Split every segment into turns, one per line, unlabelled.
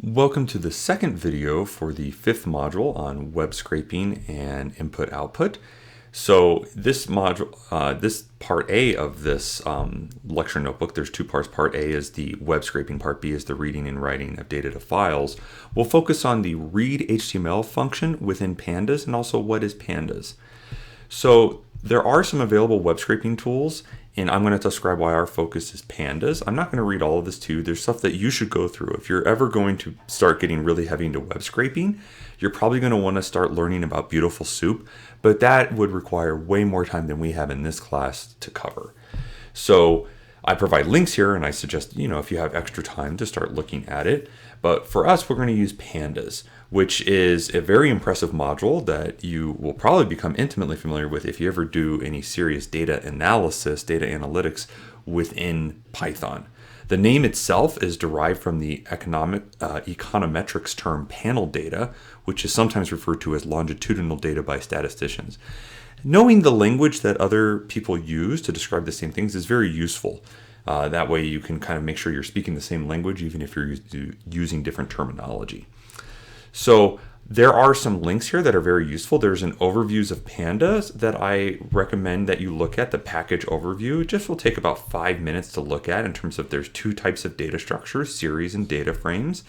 Welcome to the second video for the fifth module on web scraping and input-output. So this module, this part A of this lecture notebook, there's two parts. Part A is the web scraping, part B is the reading and writing of data to files. We'll focus on the read HTML function within pandas and also what is pandas. So there are some available web scraping tools, and I'm going to describe why our focus is pandas. I'm not going to read all of this to you. There's stuff that you should go through. If you're ever going to start getting really heavy into web scraping, you're probably going to want to start learning about Beautiful Soup, but that would require way more time than we have in this class to cover. So I provide links here, and I suggest, if you have extra time to start looking at it. But for us, we're going to use pandas, which is a very impressive module that you will probably become intimately familiar with if you ever do any serious data analysis, data analytics within Python. The name itself is derived from the econometrics term panel data, which is sometimes referred to as longitudinal data by statisticians. Knowing the language that other people use to describe the same things is very useful. That way you can kind of make sure you're speaking the same language even if you're using different terminology. So there are some links here that are very useful. There's an overviews of pandas that I recommend that you look at, the package overview. It just will take about 5 minutes to look at in terms of there's two types of data structures, series and data frames.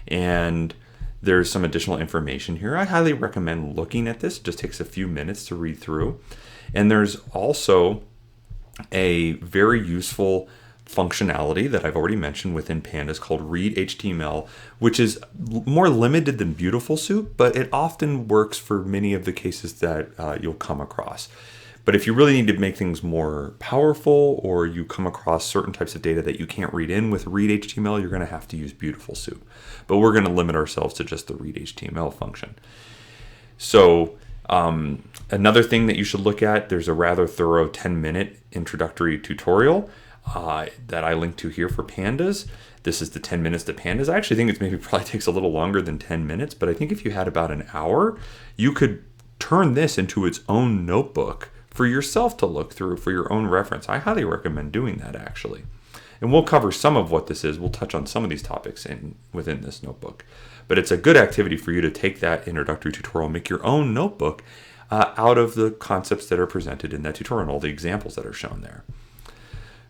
And there's some additional information here. I highly recommend looking at this. It just takes a few minutes to read through. And there's also a very useful functionality that I've already mentioned within pandas called read HTML, which is more limited than Beautiful Soup, but it often works for many of the cases that you'll come across. But if you really need to make things more powerful, or you come across certain types of data that you can't read in with read HTML, you're going to have to use Beautiful Soup. But we're going to limit ourselves to just the read HTML function. So another thing that you should look at, there's a rather thorough 10-minute introductory tutorial that I linked to here for pandas. This is the 10 minutes to pandas. I actually think it maybe probably takes a little longer than 10 minutes, but I think if you had about an hour, you could turn this into its own notebook for yourself to look through for your own reference. I highly recommend doing that, actually. And we'll cover some of what this is. We'll touch on some of these topics within this notebook. But it's a good activity for you to take that introductory tutorial, make your own notebook out of the concepts that are presented in that tutorial and all the examples that are shown there.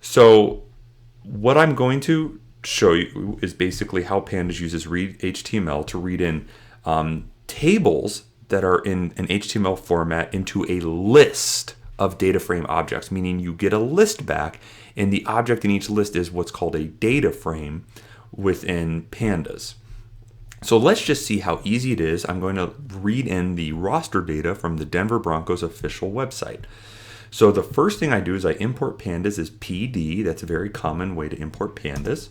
So what I'm going to show you is basically how pandas uses read HTML to read in tables that are in an HTML format into a list of data frame objects, meaning you get a list back, and the object in each list is what's called a data frame within pandas. So let's just see how easy it is. I'm going to read in the roster data from the Denver Broncos official website. So the first thing I do is I import pandas as PD. That's a very common way to import pandas.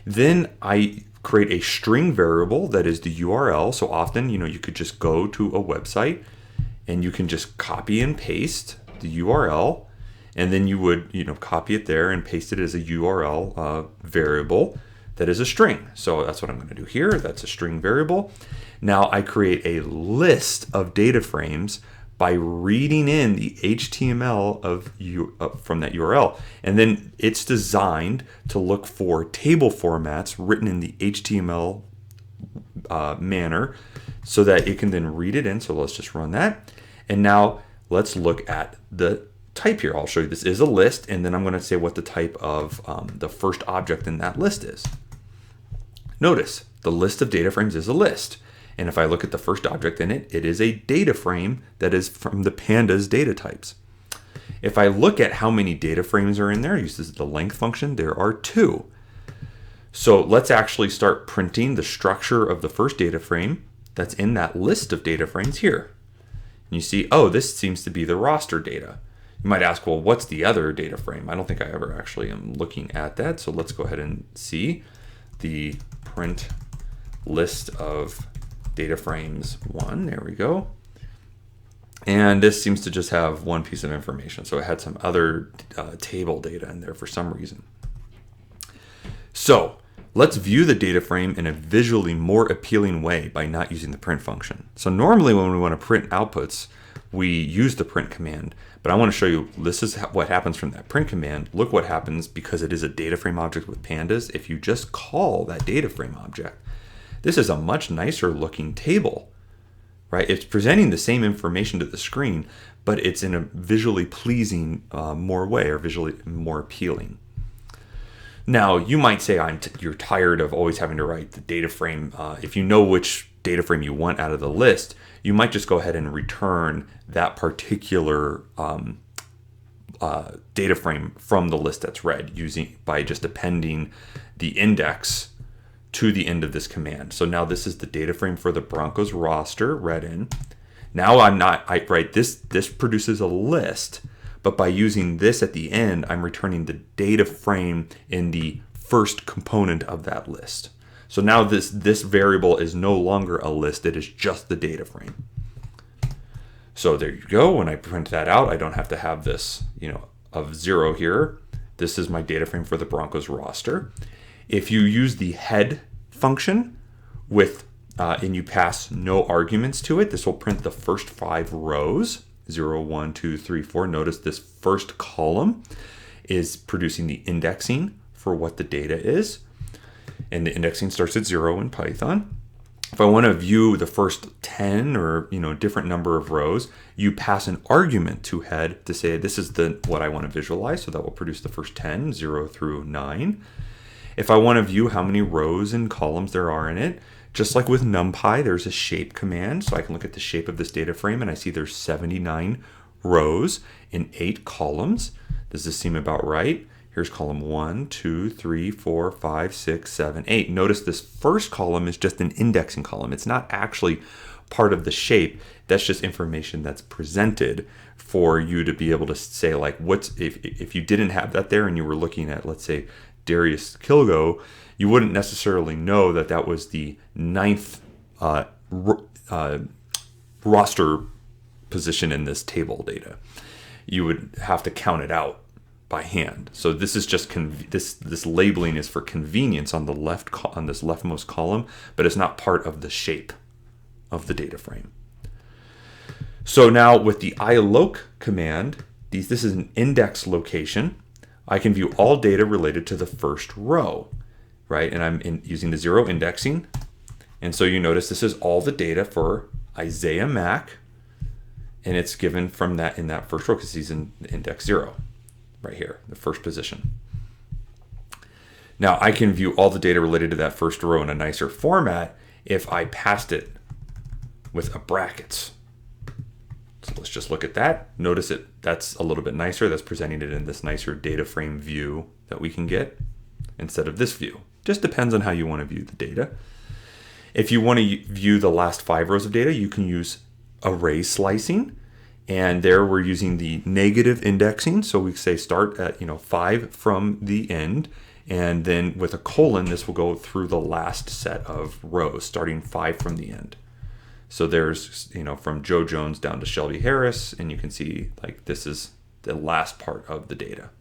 Then I create a string variable that is the URL. So often, you could just go to a website and you can just copy and paste the URL, and then you would, copy it there and paste it as a URL variable that is a string. So that's what I'm going to do here. That's a string variable. Now I create a list of data frames by reading in the HTML from that URL. And then it's designed to look for table formats written in the HTML manner so that it can then read it in. So let's just run that. And now let's look at the type here. I'll show you this is a list, and then I'm going to say what the type of the first object in that list is. Notice the list of data frames is a list. And if I look at the first object in it, it is a data frame that is from the pandas data types. If I look at how many data frames are in there, uses the length function, there are 2. So let's actually start printing the structure of the first data frame that's in that list of data frames here. And you see, oh, this seems to be the roster data. You might ask, well, what's the other data frame? I don't think I ever actually am looking at that. So let's go ahead and see the print list of data frames 1. There we go. And this seems to just have one piece of information. So it had some other table data in there for some reason. So let's view the data frame in a visually more appealing way by not using the print function. So normally when we want to print outputs, we use the print command. But I want to show you, this is what happens from that print command. Look what happens because it is a data frame object with pandas. If you just call that data frame object, this is a much nicer looking table, right? It's presenting the same information to the screen, but it's in a visually pleasing more way, or visually more appealing. Now, you might say you're tired of always having to write the data frame. If you know which data frame you want out of the list, you might just go ahead and return that particular data frame from the list that's read by just appending the index to the end of this command. So now this is the data frame for the Broncos roster read in. Now this produces a list, but by using this at the end, I'm returning the data frame in the first component of that list. So now this variable is no longer a list, it is just the data frame. So there you go. When I print that out, I don't have to have this, of 0 here. This is my data frame for the Broncos roster. If you use the head function and you pass no arguments to it, this will print the first 5 rows, 0, 1, 2, 3, 4. Notice this first column is producing the indexing for what the data is. And the indexing starts at 0 in Python. If I want to view the first 10 or different number of rows, you pass an argument to head to say this is what I want to visualize. So that will produce the first 10, 0 through 9. If I want to view how many rows and columns there are in it, just like with NumPy, there's a shape command. So I can look at the shape of this data frame and I see there's 79 rows in 8 columns. Does this seem about right? Here's column 1, 2, 3, 4, 5, 6, 7, 8. Notice this first column is just an indexing column. It's not actually part of the shape. That's just information that's presented for you to be able to say, like, if you didn't have that there and you were looking at, let's say, Darius Kilgo, you wouldn't necessarily know that was the 9th roster position in this table data. You would have to count it out by hand. So this is just this labeling is for convenience on the on this leftmost column, but it's not part of the shape of the data frame. So now with the iloc command, this is an index location. I can view all data related to the first row, right? And I'm using the 0 indexing. And so you notice this is all the data for Isaiah Mack, and it's given from that in that first row because he's in index 0. Right here, the first position. Now I can view all the data related to that first row in a nicer format if I passed it with a brackets. So let's just look at that. Notice that's a little bit nicer. That's presenting it in this nicer data frame view that we can get instead of this view. Just depends on how you want to view the data. If you want to view the last 5 rows of data, you can use array slicing. And there we're using the negative indexing. So we say start at 5 from the end, and then with a colon, this will go through the last set of rows, starting 5 from the end. So there's from Joe Jones down to Shelby Harris, and you can see like this is the last part of the data.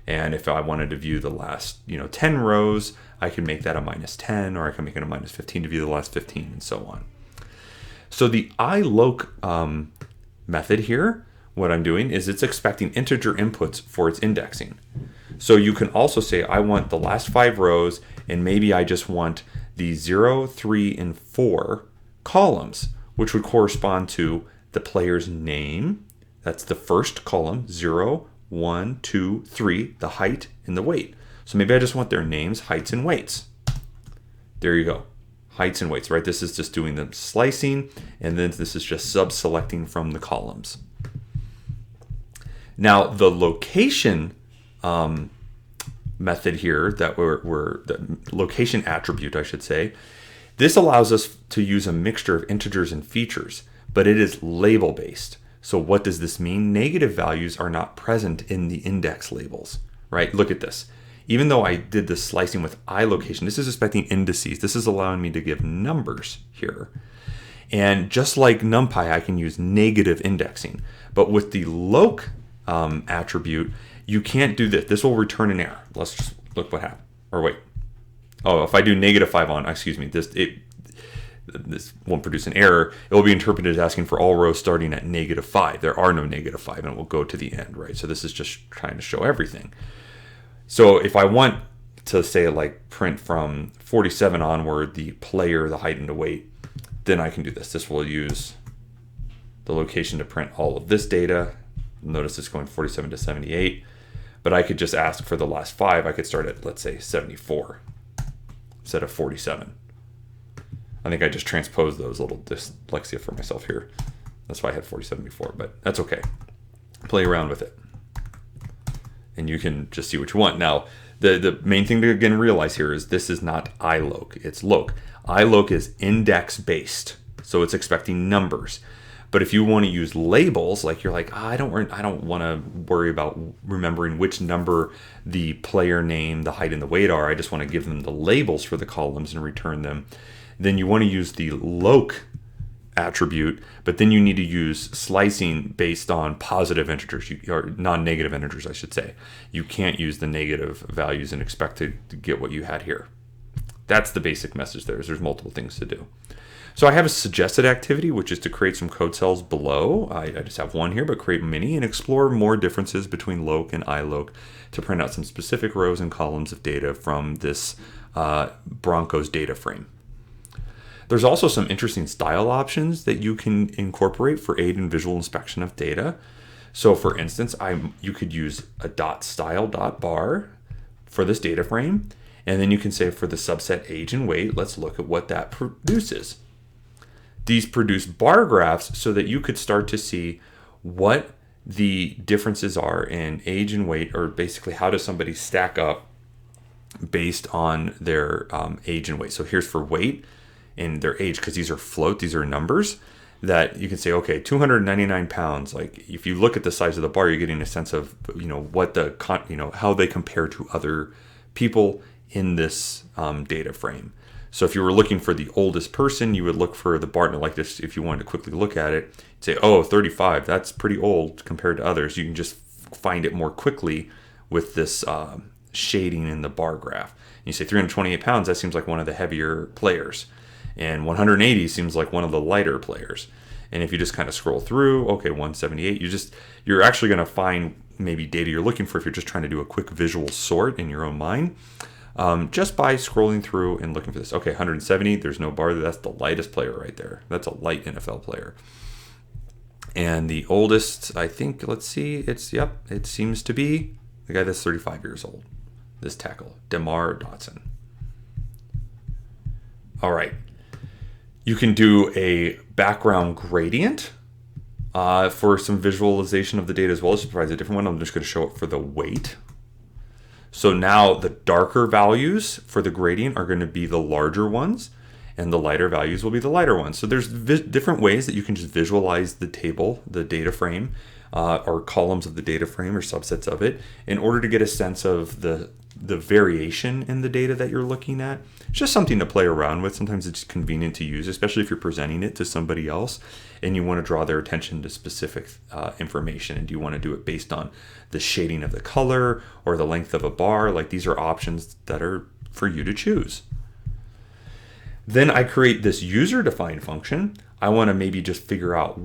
And if I wanted to view the last 10 rows, I can make that a -10, or I can make it a -15 to view the last 15, and so on. So the iloc method here, what I'm doing is it's expecting integer inputs for its indexing. So you can also say I want the last 5 rows, and maybe I just want the 0, 3, and 4 columns, which would correspond to the player's name. That's the first column, 0, 1, 2, 3, the height and the weight. So maybe I just want their names, heights, and weights. There you go. Heights and weights, right? This is just doing the slicing, and then this is just sub-selecting from the columns. Now, the location method here, the location attribute, I should say, this allows us to use a mixture of integers and features, but it is label-based. So what does this mean? Negative values are not present in the index labels, right? Look at this. Even though I did the slicing with iLocation, this is expecting indices. This is allowing me to give numbers here. And just like NumPy, I can use negative indexing. But with the loc attribute, you can't do this. This will return an error. Let's just look what happened. Or wait. Oh, if I do -5 on, excuse me, this won't produce an error. It will be interpreted as asking for all rows starting at -5. There are no -5, and it will go to the end, right? So this is just trying to show everything. So if I want to say like print from 47 onward, the player, the height, and the weight, then I can do this. This will use the location to print all of this data. Notice it's going 47 to 78, but I could just ask for the last 5. I could start at, let's say, 74 instead of 47. I think I just transposed those, little dyslexia for myself here. That's why I had 47 before, but that's okay. Play around with it. And you can just see what you want. Now, the main thing to again realize here is this is not iloc, it's loc. Iloc is index based, so it's expecting numbers. But if you want to use labels, like you're like, I don't want to worry about remembering which number the player name, the height, and the weight are. I just want to give them the labels for the columns and return them. Then you want to use the loc attribute, but then you need to use slicing based on positive integers, or non-negative integers, I should say. You can't use the negative values and expect to get what you had here. That's the basic message there. There's multiple things to do. So I have a suggested activity, which is to create some code cells below. I just have one here, but create many and explore more differences between loc and iloc to print out some specific rows and columns of data from this Broncos data frame. There's also some interesting style options that you can incorporate for aid in visual inspection of data. So for instance, you could use a .style.bar for this data frame, and then you can say for the subset age and weight, let's look at what that produces. These produce bar graphs so that you could start to see what the differences are in age and weight, or basically how does somebody stack up based on their age and weight. So here's for weight and their age, because these are float, these are numbers that you can say, okay, 299 pounds. Like if you look at the size of the bar, you're getting a sense of, what how they compare to other people in this data frame. So if you were looking for the oldest person, you would look for the bar like this. If you wanted to quickly look at it, say, oh, 35, that's pretty old compared to others. You can just find it more quickly with this shading in the bar graph. And you say 328 pounds, that seems like one of the heavier players. And 180 seems like one of the lighter players. And if you just kind of scroll through, okay, 178, you're actually going to find maybe data you're looking for if you're just trying to do a quick visual sort in your own mind. Just by scrolling through and looking for this. Okay, 170, there's no bar. That's the lightest player right there. That's a light NFL player. And the oldest, I think, let's see, it seems to be the guy that's 35 years old. This tackle, DeMar Dotson. All right. You can do a background gradient for some visualization of the data as well. This provides a different one. I'm just going to show it for the weight. So now the darker values for the gradient are going to be the larger ones, and the lighter values will be the lighter ones. So there's different ways that you can just visualize the table, the data frame, or columns of the data frame or subsets of it in order to get a sense of the variation in the data that you're looking at. It's just something to play around with. Sometimes it's convenient to use, especially if you're presenting it to somebody else and you want to draw their attention to specific information. And do you want to do it based on the shading of the color or the length of a bar? Like, these are options that are for you to choose. Then I create this user-defined function. I want to maybe just figure out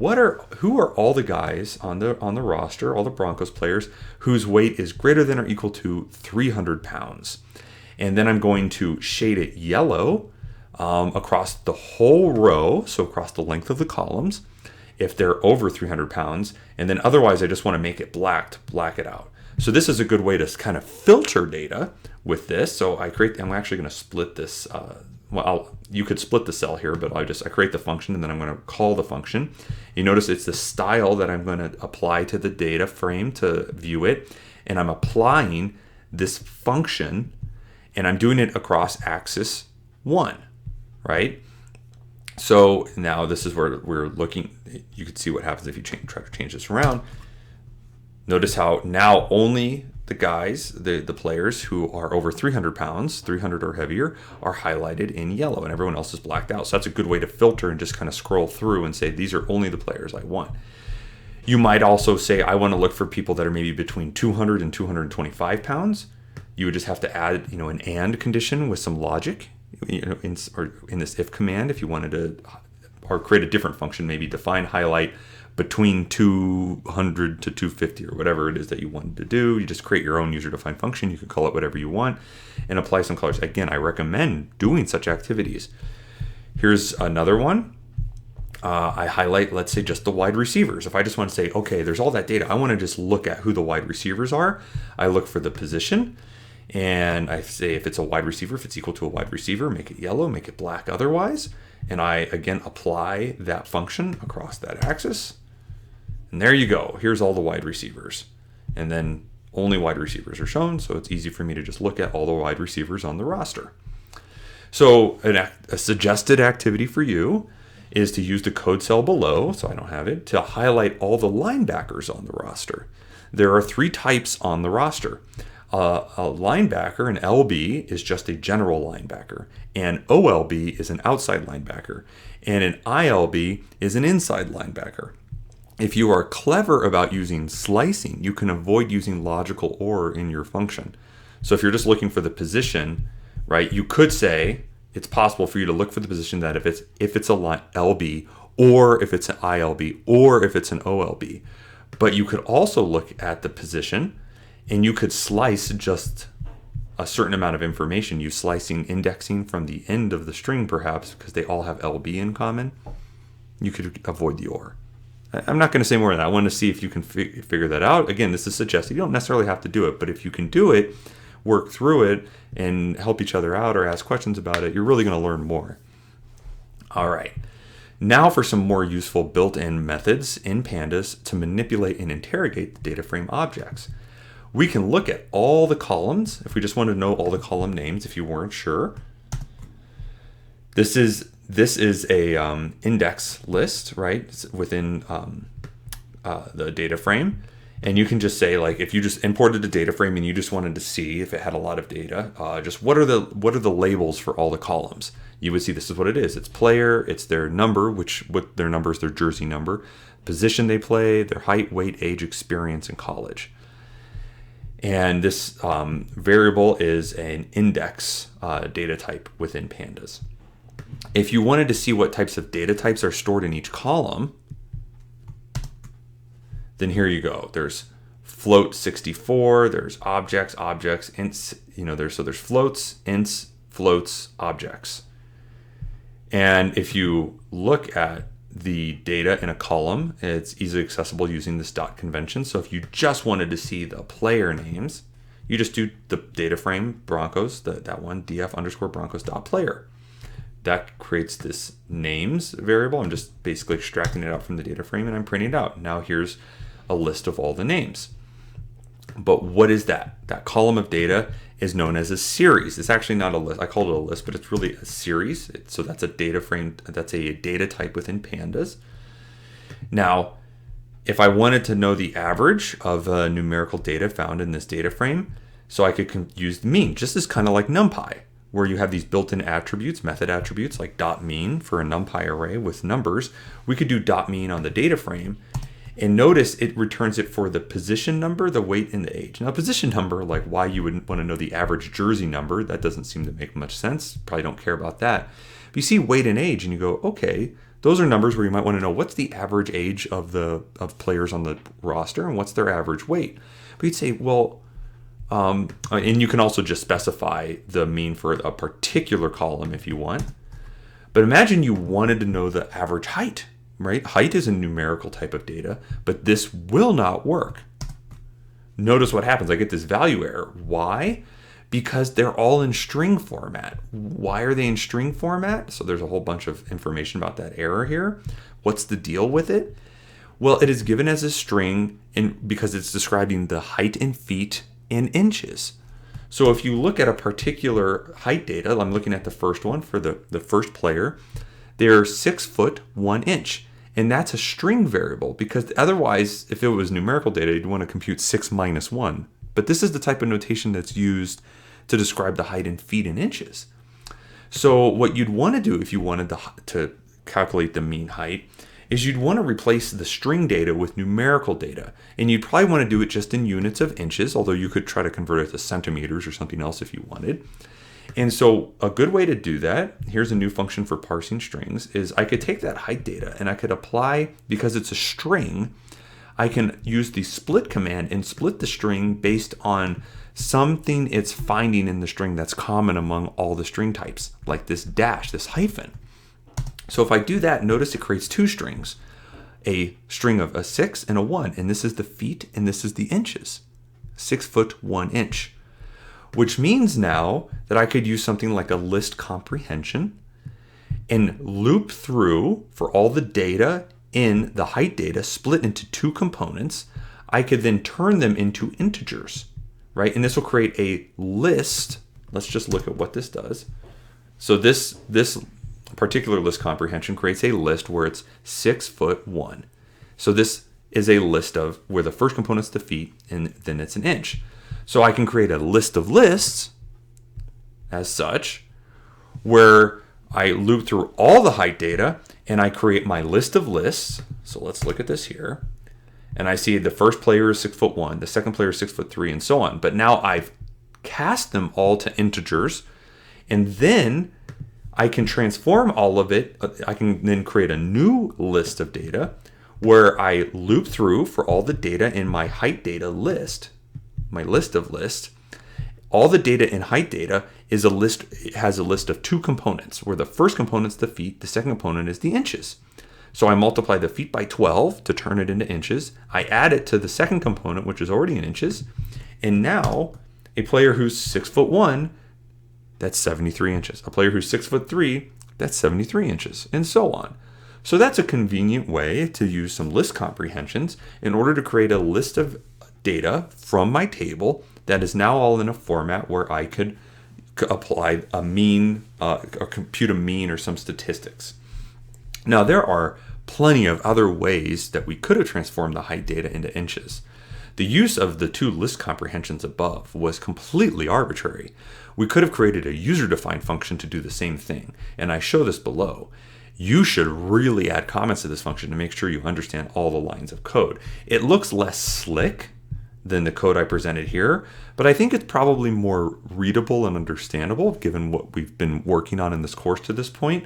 who are all the guys on the roster, all the Broncos players whose weight is greater than or equal to 300 pounds. And then I'm going to shade it yellow across the whole row, so across the length of the columns, if they're over 300 pounds. And then otherwise, I just want to make it black to black it out. So this is a good way to kind of filter data with this. So I'm actually going to split this. You could split the cell here, but I create the function and then I'm going to call the function. You notice it's the style that I'm going to apply to the data frame to view it. And I'm applying this function and I'm doing it across axis 1, right? So now this is where we're looking. You can see what happens if you try to change this around. Notice how now only the guys, the players who are over 300 pounds, 300 or heavier, are highlighted in yellow and everyone else is blacked out. So that's a good way to filter and just kind of scroll through and say, these are only the players I want. You might also say, I want to look for people that are maybe between 200 and 225 pounds. You would just have to add, an and condition with some logic, in this if command, if you wanted to, or create a different function, maybe define highlight between 200 to 250 or whatever it is that you wanted to do. You just create your own user-defined function. You can call it whatever you want and apply some colors. Again, I recommend doing such activities. Here's another one. I highlight, let's say, just the wide receivers. If I just want to say, okay, there's all that data, I want to just look at who the wide receivers are. I look for the position, and I say if it's a wide receiver, if it's equal to a wide receiver, make it yellow, make it black otherwise. And I, again, apply that function across that axis. And there you go. Here's all the wide receivers. And then only wide receivers are shown, so it's easy for me to just look at all the wide receivers on the roster. So a suggested activity for you is to use the code cell below, so I don't have it, to highlight all the linebackers on the roster. There are 3 types on the roster. A linebacker, an LB, is just a general linebacker. An OLB is an outside linebacker. And an ILB is an inside linebacker. If you are clever about using slicing, you can avoid using logical OR in your function. So if you're just looking for the position, right, you could say it's possible for you to look for the position that if it's a LB, or if it's an ILB, or if it's an OLB. But you could also look at the position, and you could slice just a certain amount of information. You slicing indexing from the end of the string, perhaps, because they all have LB in common. You could avoid the OR. I'm not going to say more than that. I want to see if you can figure that out. Again, this is suggested. You don't necessarily have to do it, but if you can do it, work through it, and help each other out or ask questions about it, you're really going to learn more. All right. Now for some more useful built-in methods in pandas to manipulate and interrogate the data frame objects. We can look at all the columns if we just want to know all the column names if you weren't sure. This is a index list, right, within the data frame. And you can just say, like, if you just imported a data frame and you just wanted to see if it had a lot of data, just what are the labels for all the columns? You would see this is what it is. It's player, it's their number, what their number is, their jersey number, position they play, their height, weight, age, experience, and college. And this variable is an index data type within pandas. If you wanted to see what types of data types are stored in each column, then here you go. There's float 64, there's objects, ints, there's floats, ints, floats, objects. And if you look at the data in a column, it's easily accessible using this dot convention. So if you just wanted to see the player names, you just do the data frame Broncos, that one, df_Broncos.player. That creates this names variable. I'm just basically extracting it out from the data frame and I'm printing it out. Now here's a list of all the names. But what is that? That column of data is known as a series. It's actually not a list. I called it a list, but it's really a series. So that's a data frame. That's a data type within pandas. Now, if I wanted to know the average of numerical data found in this data frame, so I could use the mean, just as kind of like NumPy, where you have these built-in attributes, method attributes like .mean for a NumPy array with numbers. We could do .mean on the data frame. And notice it returns it for the position number, the weight, and the age. Now, position number, like why you would want to know the average jersey number, that doesn't seem to make much sense. Probably don't care about that. But you see weight and age, and you go, okay, those are numbers where you might want to know what's the average age of players on the roster and what's their average weight. But you'd say, well, and you can also just specify the mean for a particular column if you want. But imagine you wanted to know the average height. Right? Height is a numerical type of data, but this will not work. Notice what happens. I get this value error. Why? Because they're all in string format. Why are they in string format? So there's a whole bunch of information about that error here. What's the deal with it? Well, it is given as a string because it's describing the height in feet and inches. So if you look at a particular height data, I'm looking at the first one for the first player, they're 6 foot 1 inch. And that's a string variable because otherwise, if it was numerical data, you'd want to compute 6 minus 1. But this is the type of notation that's used to describe the height in feet and inches. So what you'd want to do if you wanted to calculate the mean height is you'd want to replace the string data with numerical data. And you'd probably want to do it just in units of inches, although you could try to convert it to centimeters or something else if you wanted. And so a good way to do that, here's a new function for parsing strings, is I could take that height data and I could apply, because it's a string, I can use the split command and split the string based on something it's finding in the string that's common among all the string types, like this dash, this hyphen. So if I do that, notice it creates two strings, a string of a 6 and a 1, and this is the feet and this is the inches, 6 foot 1 inch. Which means now that I could use something like a list comprehension and loop through for all the data in the height data split into two components. I could then turn them into integers, right? And this will create a list. Let's just look at what this does. So this particular list comprehension creates a list where it's 6 foot 1. So this is a list of where the first component's the feet and then it's an inch. So I can create a list of lists as such, where I loop through all the height data and I create my list of lists. So let's look at this here. And I see the first player is 6 foot 1, the second player is 6 foot 3, and so on. But now I've cast them all to integers, and then I can transform all of it. I can then create a new list of data where I loop through for all the data in my height data list, my list of lists. All the data in height data is a list. It has a list of two components, where the first component is the feet, the second component is the inches. So I multiply the feet by 12 to turn it into inches. I add it to the second component, which is already in inches. And now a player who's 6 foot 1, that's 73 inches. A player who's 6 foot 3, that's 73 inches, and so on. So that's a convenient way to use some list comprehensions in order to create a list of data from my table that is now all in a format where I could apply a mean, or compute a mean or some statistics. Now there are plenty of other ways that we could have transformed the height data into inches. The use of the two list comprehensions above was completely arbitrary. We could have created a user-defined function to do the same thing, and I show this below. You should really add comments to this function to make sure you understand all the lines of code. It looks less slick than the code I presented here, but I think it's probably more readable and understandable given what we've been working on in this course to this point.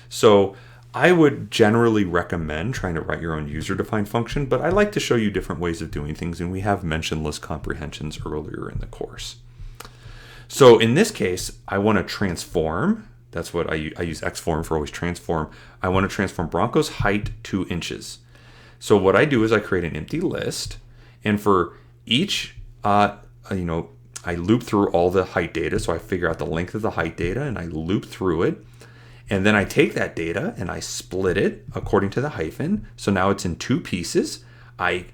So I would generally recommend trying to write your own user-defined function, but I like to show you different ways of doing things, and we have mentioned list comprehensions earlier in the course. So in this case, I want to transform. That's what I use xform for always transform. I want to transform Broncos height to inches. So what I do is I create an empty list, and for each, I loop through all the height data. So I figure out the length of the height data and I loop through it. And then I take that data and I split it according to the hyphen. So now it's in two pieces. I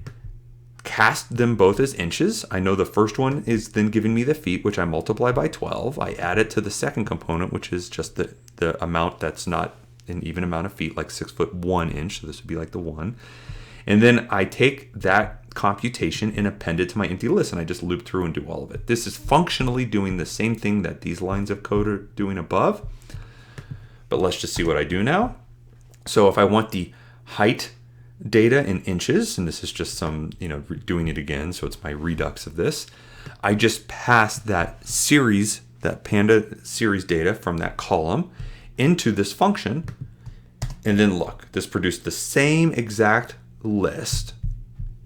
cast them both as inches. I know the first one is then giving me the feet, which I multiply by 12. I add it to the second component, which is just the amount that's not an even amount of feet, like 6 foot 1 inch. So this would be like the 1. And then I take that computation and append it to my empty list, and I just loop through and do all of it. This is functionally doing the same thing that these lines of code are doing above. But let's just see what I do now. So if I want the height data in inches, and this is just some, doing it again, so it's my redux of this, I just pass that series, that panda series data from that column into this function. And then look, this produced the same exact list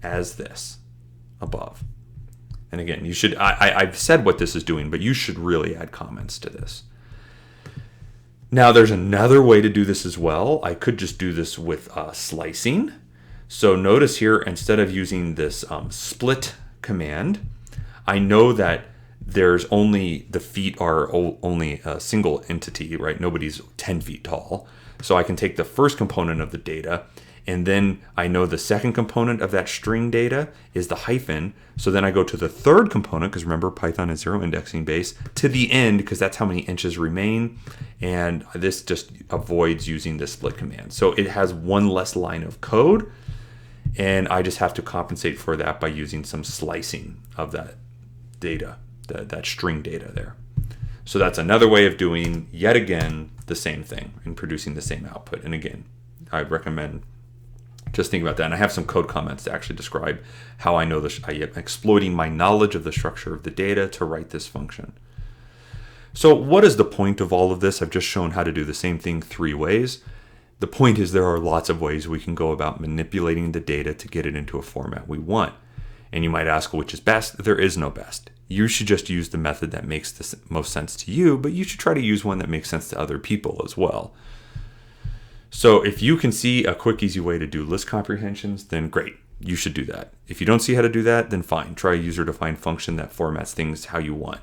as this above. And again, you should, I've said what this is doing, but you should really add comments to this. Now there's another way to do this as well. I could just do this with slicing. So notice here, instead of using this split command, I know that there's only, the feet are only a single entity, right? Nobody's 10 feet tall. So I can take the first component of the data, and then I know the second component of that string data is the hyphen. So then I go to the third component, because remember Python is zero indexing base, to the end, because that's how many inches remain. And this just avoids using the split command. So it has one less line of code, and I just have to compensate for that by using some slicing of that data, that string data there. So that's another way of doing, yet again, the same thing and producing the same output. And again, I recommend just think about that. And I have some code comments to actually describe how I know this. I am exploiting my knowledge of the structure of the data to write this function. So what is the point of all of this? I've just shown how to do the same thing 3 ways. The point is there are lots of ways we can go about manipulating the data to get it into a format we want. And you might ask, which is best? There is no best. You should just use the method that makes the most sense to you, but you should try to use one that makes sense to other people as well. So if you can see a quick, easy way to do list comprehensions, then great, you should do that. If you don't see how to do that, then fine, try a user-defined function that formats things how you want.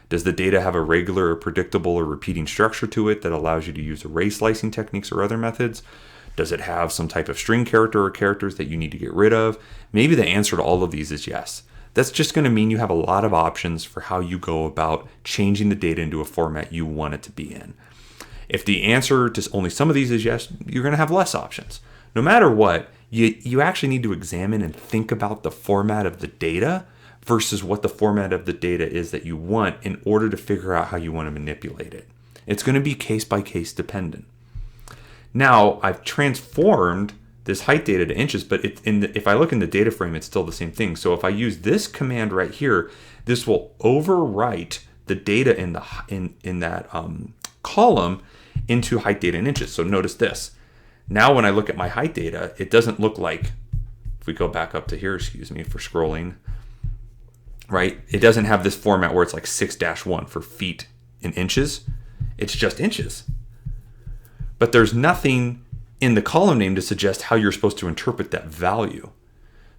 Does the data have a regular or predictable or repeating structure to it that allows you to use array slicing techniques or other methods? Does it have some type of string character or characters that you need to get rid of? Maybe the answer to all of these is yes. That's just going to mean you have a lot of options for how you go about changing the data into a format you want it to be in. If the answer to only some of these is yes, you're going to have less options. No matter what, you actually need to examine and think about the format of the data versus what the format of the data is that you want in order to figure out how you want to manipulate it. It's going to be case by case dependent. Now, I've transformed this height data to inches, but if I look in the data frame, it's still the same thing. So if I use this command right here, this will overwrite the data in that column into height data in inches. So notice this. Now when I look at my height data, it doesn't look like, if we go back up to here, excuse me for scrolling, right? It doesn't have this format where it's like 6-1 for feet in inches. It's just inches. But there's nothing in the column name to suggest how you're supposed to interpret that value.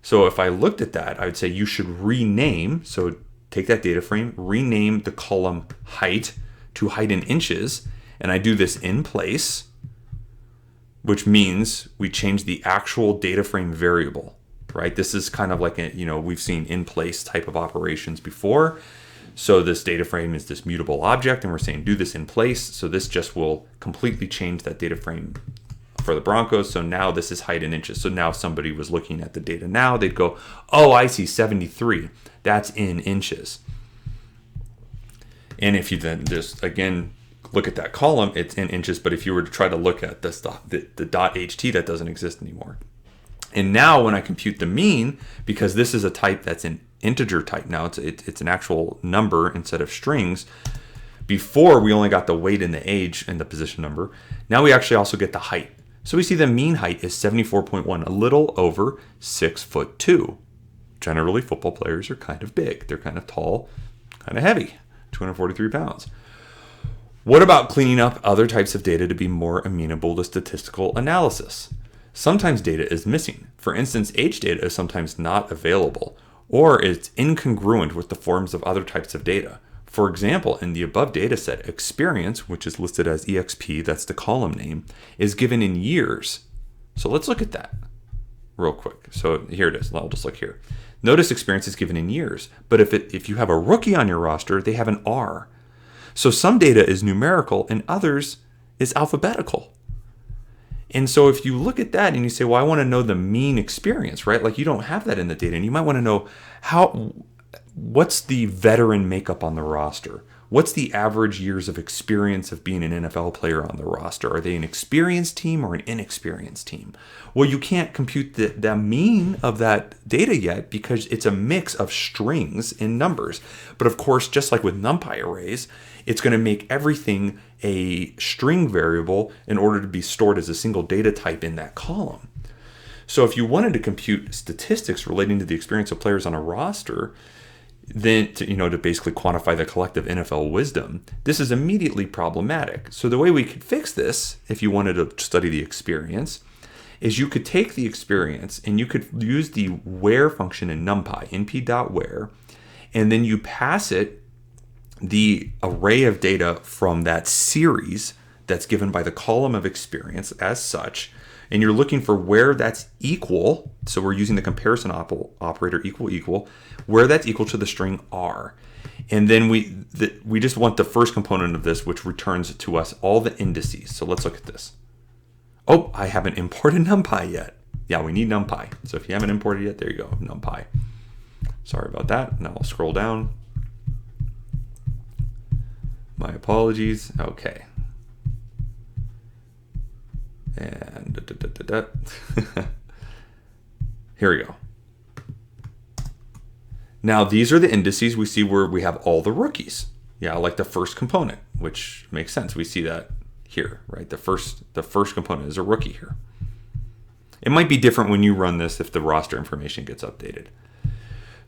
So if I looked at that, I would say you should rename, so take that data frame, rename the column height to height in inches, and I do this in place, which means we change the actual data frame variable, right? This is kind of like, we've seen in place type of operations before. So this data frame is this mutable object, and we're saying do this in place. So this just will completely change that data frame for the Broncos. So now this is height in inches. So now if somebody was looking at the data now, they'd go, oh, I see 73. That's in inches. And if you then just, again, look at that column, it's in inches. But if you were to try to look at this, the .ht, that doesn't exist anymore. And now when I compute the mean, because this is a type that's an integer type now, it's an actual number instead of strings. Before we only got the weight and the age and the position number. Now we actually also get the height. So we see the mean height is 74.1, a little over 6'2". Generally, football players are kind of big. They're kind of tall, kind of heavy, 243 pounds. What about cleaning up other types of data to be more amenable to statistical analysis? Sometimes data is missing. For instance, age data is sometimes not available, or it's incongruent with the forms of other types of data. For example, in the above data set, experience, which is listed as EXP, that's the column name, is given in years. So let's look at that real quick. So here it is. I'll just look here. Notice experience is given in years, but if you have a rookie on your roster, they have an R. So some data is numerical and others is alphabetical. And so if you look at that and you say, well, I want to know the mean experience, right? Like you don't have that in the data, and you might want to know what's the veteran makeup on the roster? What's the average years of experience of being an NFL player on the roster? Are they an experienced team or an inexperienced team? Well, you can't compute the mean of that data yet because it's a mix of strings and numbers. But of course, just like with NumPy arrays, it's going to make everything a string variable in order to be stored as a single data type in that column. So if you wanted to compute statistics relating to the experience of players on a roster, then to basically quantify the collective NFL wisdom, this is immediately problematic. So the way we could fix this, if you wanted to study the experience, is you could take the experience and you could use the where function in NumPy, np.where, and then you pass it the array of data from that series that's given by the column of experience as such, and you're looking for where that's equal. So we're using the comparison operator equal, where that's equal to the string R. And then we just want the first component of this, which returns to us all the indices. So let's look at this. Oh, I haven't imported NumPy yet. Yeah, we need NumPy. So if you haven't imported yet, there you go, NumPy. Sorry about that. Now I'll scroll down. My apologies. Okay. And here we go. Now these are the indices we see where we have all the rookies. Yeah, like the first component, which makes sense. We see that here, right? The first component is a rookie here. It might be different when you run this if the roster information gets updated.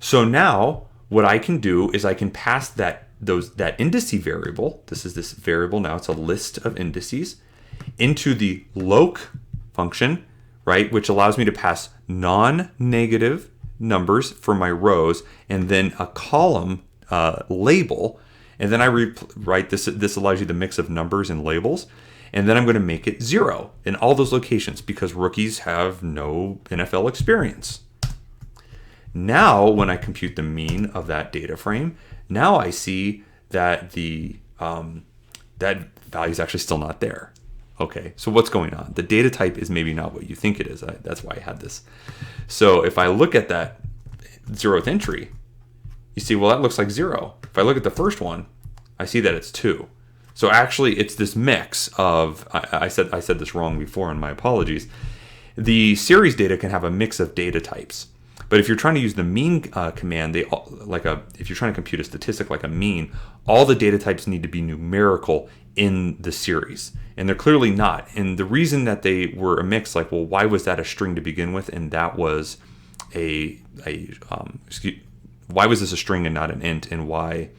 So now what I can do is I can pass that indice variable. This is this variable now. It's a list of indices into the loc function, right? Which allows me to pass non-negative numbers for my rows and then a column label. And then I write this. This allows you the mix of numbers and labels. And then I'm going to make it 0 in all those locations because rookies have no NFL experience. Now, when I compute the mean of that data frame, now I see that that value is actually still not there. Okay, so what's going on? The data type is maybe not what you think it is. That's why I had this. So if I look at that 0th entry, you see, well, that looks like 0. If I look at the first one, I see that it's 2. So actually, it's this mix of, I said this wrong before, and my apologies. The series data can have a mix of data types. But if you're trying to use the mean command, if you're trying to compute a statistic like a mean, all the data types need to be numerical in the series. And they're clearly not. And the reason that they were a mix, like, well, why was that a string to begin with? And that was why was this a string and not an int? And why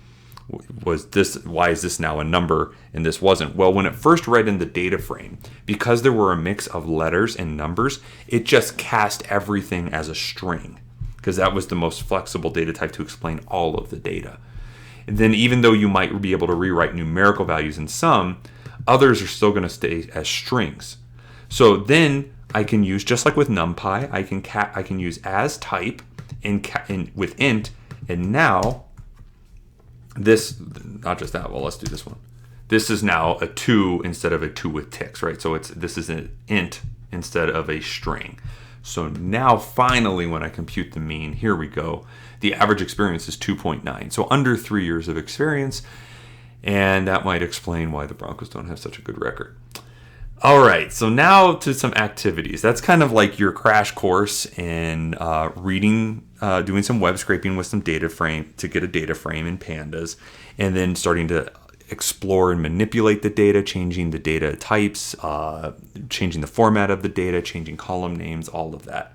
is this now a number and this wasn't? Well, when it first read in the data frame, because there were a mix of letters and numbers, it just cast everything as a string because that was the most flexible data type to explain all of the data. And then even though you might be able to rewrite numerical values in some, others are still going to stay as strings. So then I can use, just like with NumPy, I can use as type with int, and now this, not just that, well, let's do this one. This is now a 2 instead of a 2 with ticks, right? So this is an int instead of a string. So now finally when I compute the mean, here we go. The average experience is 2.9. So under 3 years of experience. And that might explain why the Broncos don't have such a good record. All right, so now to some activities. That's kind of like your crash course in reading, doing some web scraping with some data frame to get a data frame in pandas, and then starting to explore and manipulate the data, changing the data types, changing the format of the data, changing column names, all of that.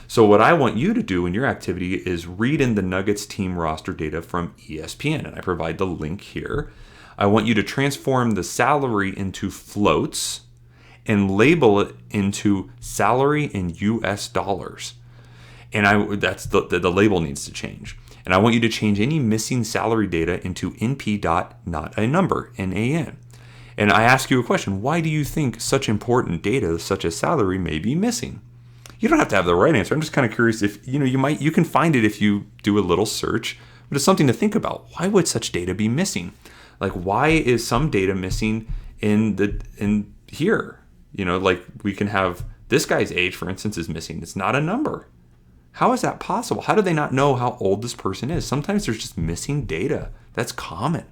So what I want you to do in your activity is read in the Nuggets team roster data from ESPN, and I provide the link here. I want you to transform the salary into floats and label it into salary in US dollars. And that's the label needs to change. And I want you to change any missing salary data into NP dot, not a number, NAN. And I ask you a question: why do you think such important data such as salary may be missing? You don't have to have the right answer. I'm just kind of curious if you can find it if you do a little search, but it's something to think about. Why would such data be missing? Like, why is some data missing in here? Like we can have this guy's age, for instance, is missing. It's not a number. How is that possible? How do they not know how old this person is? Sometimes there's just missing data. That's common.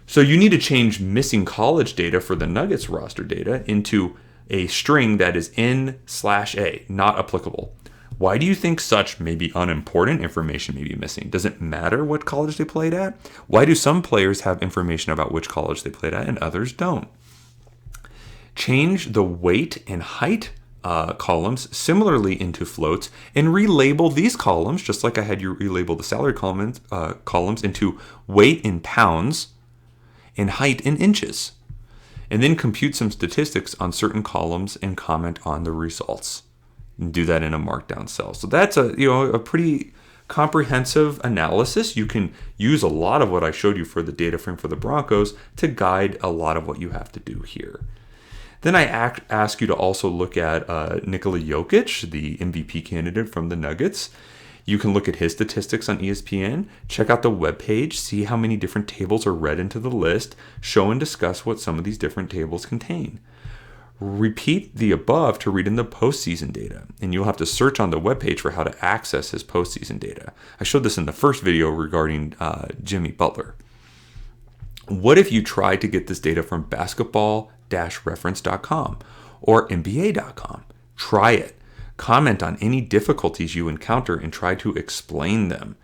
So you need to change missing college data for the Nuggets roster data into a string that is N/A, not applicable. Why do you think such maybe unimportant information may be missing? Does it matter what college they played at? Why do some players have information about which college they played at and others don't? Change the weight and height columns similarly into floats and relabel these columns, just like I had you relabel the salary columns into weight in pounds and height in inches. And then compute some statistics on certain columns and comment on the results. And do that in a markdown cell. So that's a pretty comprehensive analysis. You can use a lot of what I showed you for the data frame for the Broncos to guide a lot of what you have to do here. Then I ask you to also look at Nikola Jokic, the MVP candidate from the Nuggets. You can look at his statistics on ESPN, check out the webpage, see how many different tables are read into the list, show and discuss what some of these different tables contain. Repeat the above to read in the postseason data, and you'll have to search on the webpage for how to access his postseason data. I showed this in the first video regarding Jimmy Butler. What if you tried to get this data from basketball-reference.com or NBA.com? Try it. Comment on any difficulties you encounter and try to explain them.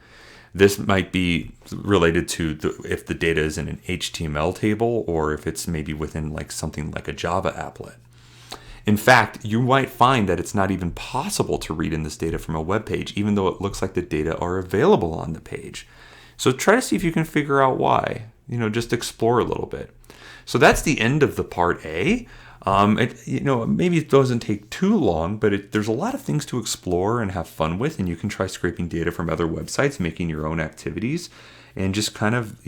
This might be related to if the data is in an HTML table or if it's maybe within like something like a Java applet. In fact, you might find that it's not even possible to read in this data from a web page, even though it looks like the data are available on the page. So try to see if you can figure out why. Just explore a little bit. So that's the end of the part A. Maybe it doesn't take too long, but there's a lot of things to explore and have fun with, and you can try scraping data from other websites, making your own activities, and just kind of,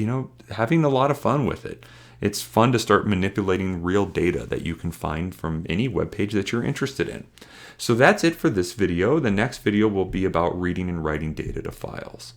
having a lot of fun with it. It's fun to start manipulating real data that you can find from any web page that you're interested in. So that's it for this video. The next video will be about reading and writing data to files.